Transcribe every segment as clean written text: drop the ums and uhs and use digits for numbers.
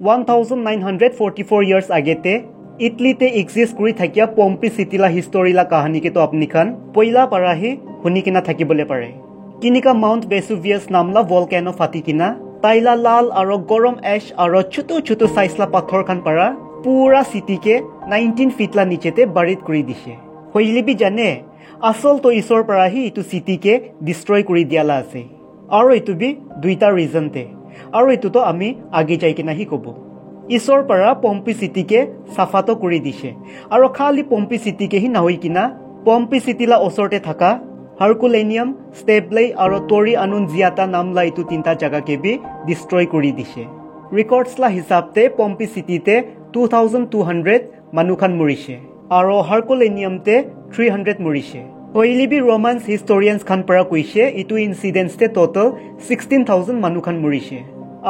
1944 years agete Italy te exist kuri thakia Pompeii city la history la kahani ke to apni khan poila parahi huni kina thakibole pare kinika Mount Vesuvius namla volcano fati kina taila lal aro gorom ash aro chutu size la pathor khan para pura city ke 19 feet la niche te barit kuri dishe hoili bi jane asol to isor parahi itu city ke destroy kuri diala ase aro itu bi duita reason te aro itu to ami age jai kina hi kobo Isor para Pompeii city ke safato kuri dishe aro khali Pompeii city ke hi na hoi kina Pompeii city la osorte thaka Herculaneum, Stablei aro Tori Annunziata namla itu tinta jaga ke bi destroy kuri dishe records la hisab te Pompeii city te 2200 manukhan murishe aro Herculaneum te 300 murishe hoili bi Romans historians khan para kuise itu incidents te total 16000 manukhan murishe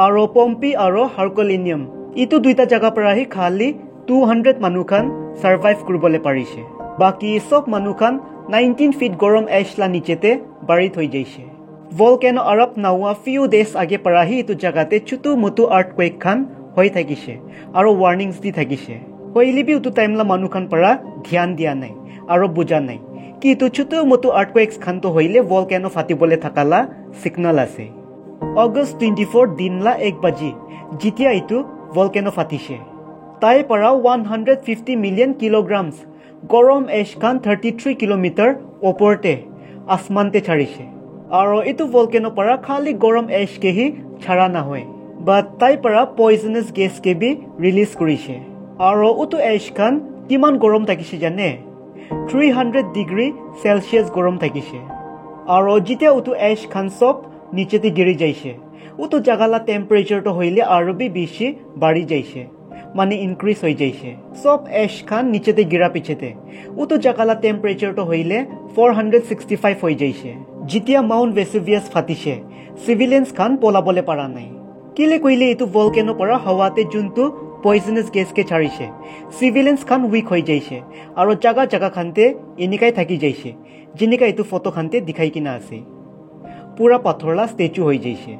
aro Pompeii aro Herculaneum Itu duita jaga parahi khali 200 manukhan survive kuribole parise. Baki sob manukhan 19 feet gorom ash la nichete barit hoi jaise. Volcano erupt nawa few days age parahi itu jagate chutu mutu earthquake khan hoi thakise. Aro warnings di thakise. Hoili bi utu time la manukhan para dhyan dia nai. Aro buja nai. Ki itu chutu mutu earthquakes khan to hoile volcano fatibole thakala signal ase. August 24 din la 1 baji. Jitia itu volcano fatishe tai para 150 million kilograms gorom ash khan 33 kilometer oporte asmante charise aro itu volcano para khali gorom ash ke hi chara na hoy but tai para poisonous gas ke bi release kurise aro utu ash khan kiman gorom takise jane 300 degree celsius gorom takise aro jitia utu ash khan sob niche te giri jaise uto jagala temperature to hoile aro bi bishi bari jaise mane increase hoi jaise sob ash khan niche te gira pichete uto jagala temperature to hoile 465 hoi jaise jitia Mount Vesuvius fatise civilians khan pola bole para nai kile koile itu volcano para hawate juntu poisonous gas ke charise civilians khan weak hoi jaise aro jaga khante enikai thaki jaise jinika itu photo khante dikhai kina ase pura pathorla statue hoi jaise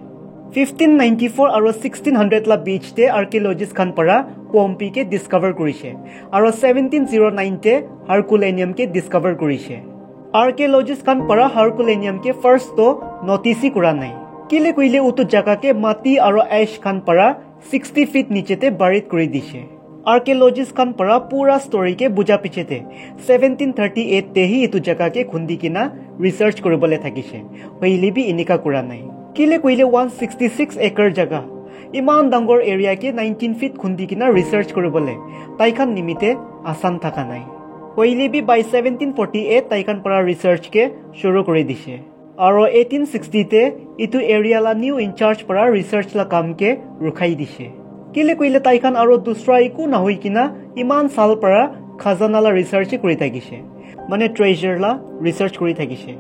1594 aro 1600 la beach te archaeologists khan para Pompeii ke discover kurise aro 1709 te Herculaneum ke discover kurise archaeologists khan para Herculaneum ke first to notice kura nai kile koile utu jaga ke mati aro ash khan para 60 feet niche te barit kuri dishe archaeologists khan para pura story ke buja pichete 1738 te hi itu jaga ke khundi kina research koribole thakise hoili bi inika kura nai kile koile 166 acre jaga iman dangor area ke 19 feet khundi kina research koribole taikhan nimite asan thaka nai hoili bi by 1748 taikhan para research ke shuru kori dise aro 1860 te itu area la new in charge para research la kam ke rukhai dise kile koile taikhan aro dusra iku na hoi kina iman sal para khazana la research kori thakise mane treasure la research kori thakise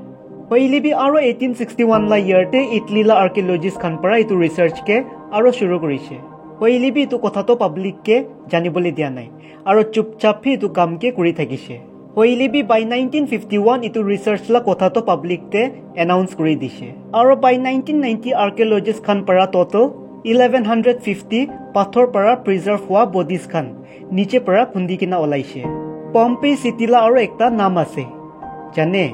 hoili bi aro 1861 la year te Italy la archaeologists khan para itu research ke aro shuru korise hoili bi itu kotha to public ke janibole dia nai aro chupchap hi itu kam ke kori thakise hoili bi by 1951 itu research la kotha to public te announce kori dise aro by 1990 archaeologists khan para total 1150 pathor para preserve hua bodies khan niche para khundi kina olaise Pompeii city la aro ekta naam ase jane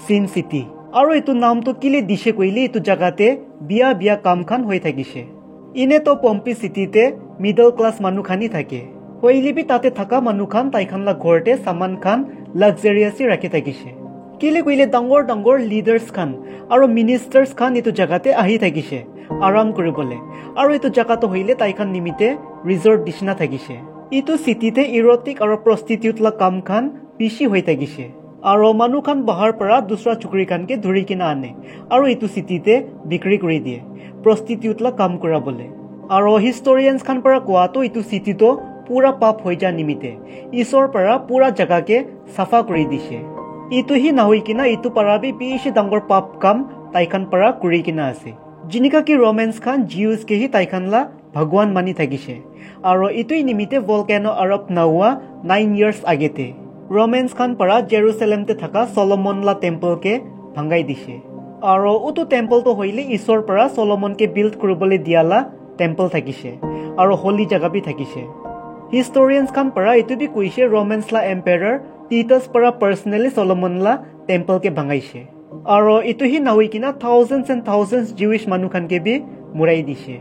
Sin City aro itu naam to kile dishe koile itu jagate biya kam khan hoi thakise ine to Pompeii city te middle class manukhani thake hoili bi tate thaka manukhan taikhan la ghorte saman khan luxuriously rakhi thakise kile koile dangor leaders khan aro ministers khan itu jagate ahi thakise aram koribole aro itu jaga to hoile taikhan nimite resort dishna thakise itu city te erotic aro prostitute la kam khan bishi hoi thakise aro manukhan bahar para dusra chukri khan ke dhuri kina ane aro itu city te bikri kori die prostitute la kam kora bole aro historians khan para koa to itu city to pura pap hoi ja nimite isor para pura jaga ke safa kori dise itu hi na hoi kina itu para bi bishi dangor pap kam taikhan para kuri kina ase jinika ki Romans khan Jews ke hi taikhan la bhagwan mani thakise aro itu nimite volcano erupt nawa 9 years agete Romans khan para Jerusalem te thaka Solomon la temple ke bhangai dise aro utu temple to hoile isor para Solomon ke build koribole diala temple থাকিছে আৰু হলি জাগা B থাকিছে হিষ্টৰিয়ানছ খান পৰা এটো B কৈছে ৰোমানছলা empire Titas পৰা পাৰ্সোনালি সলোমনলা temple কে ভাঙাইছে আৰু এটো হি নাওই কিনা থাউজেন্ডছ এণ্ড থাউজেন্ডছ জিউইছ মানুহ খান কে বি মুৰাই দিছে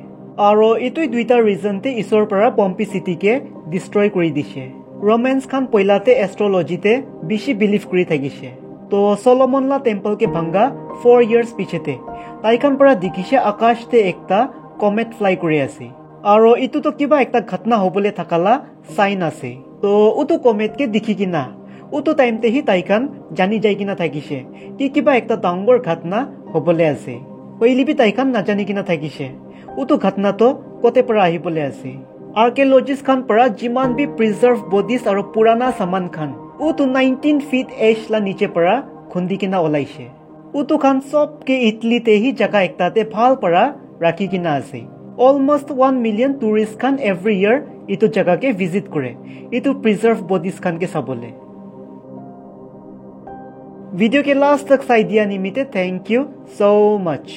আৰু এটো দুইটা ৰিজনতে ঈশ্বৰ পৰা পম্পি সিটি কে ডিস্ট্ৰয় কৰি দিছে ৰোমানছ খান পইলাতে এষ্ট্ৰোলজিতে বেছি বিলিভ কৰি থাকিছে তো সলোমনলা টেম্পল के भंगा 4 years পিছতে তাইখান পৰা দেখিছে আকাশতে একটা কমেট ফ্লাই কৰি আছে আৰু ইটো তো কিবা একটা ঘটনা হবলে থাকালা সাইন আছে তো উটো কমেট কে দেখি কিনা উটো টাইমতে হি তাইখান জানি যাই কিনা থাকিছে কি কিবা একটা ডাঙৰ ঘটনা হবলে আছে পইলিবি তাইখান না জানি কিনা থাকিছে উটো ঘটনা তো কতে পৰা আহিবলে আছে আৰ্কিঅলজিষ্ট খান পৰা যিমান বি প্ৰিজাৰ্ভ বডিজ আৰু পুৰানা সামান খান উটো 19 feet এজ লা নিচে পৰা খুন্দি কিনা ওলাইছে উটো খান সব কে ইটলিতে হি জাগা একটাতে ভাল পৰা ৰাখি কিনা আছে অলমোস্ট 1 million টুৰিষ্ট খান এভৰি ইয়াৰ ইটো জাগা কে ভিজিট কৰে ইটো প্ৰিজাৰ্ভ বডিজ খান কে চাবলে ভিডিও के लास्ट तक साई दिया निमित्ते थैंक यू सो मच